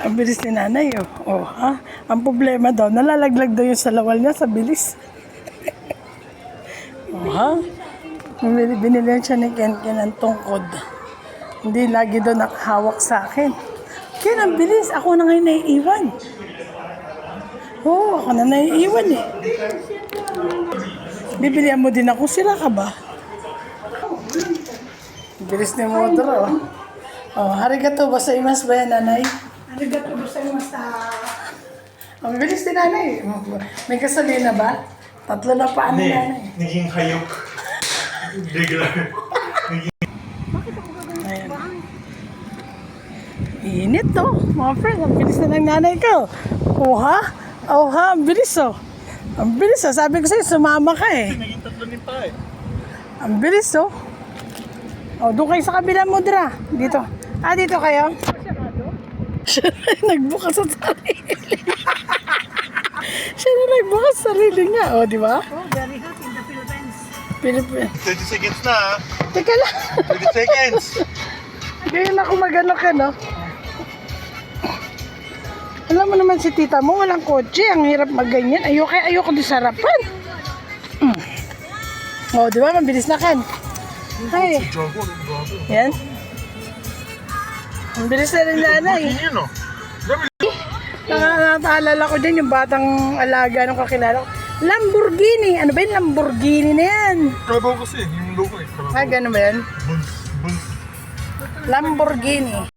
Ang bilis ni nanay, oh. Oh, ha? Ang problema daw, nalalaglag daw yung salawal niya sa bilis. Oh, ha? Binilihan siya ni Ken ng tungkod. Hindi lagi daw nakahawak sa akin. Ken, ang bilis. Ako na ngayon naiiwan. Oo, ako na naiiwan eh. Bibilihan mo din ako. Sila ka ba? Bilis ni Modro, oh. Oh, harigato ba sa imas ba yan, nanay? Harigato ba sa imas ang bilis ni nanay. May kasali na ba? 3 na pa ni nanay. Naging hayok. Regular. Ayan. Init to, mga friend. Ang bilis na ng nanay ko. Oha? Oha, ang bilis oh. Ang bilis oh. Sabi ko sa'yo, sumama ka eh. Naging 3 din pa eh. Ang bilis oh. Oh, doon kayo sa kabila mo, Dra. Dito. Ah, dito kayo? Siya na nagbukas sa sarili. Siya na nagbukas sa sarili niya. Oh, di ba? Oh, very hot in the Philippines. 30 seconds na ha. Teka lang. 30 seconds. Ganyan ako mag-ano ka, no? Alam mo naman si tita mo, walang kotse. Ang hirap mag-ganyan. Ayoko din sa harapan. Oh, di ba? Mabilis na kan. Ay. Yan. Ang bilis na rin nanay. Yun o. Nakaalala ko din yung batang alaga nung kakilala ko. Lamborghini. Ano ba yung Lamborghini na yan? Trabaho kasi. Yung logo eh. Ah, gano'n ba yan? Buns. Lamborghini.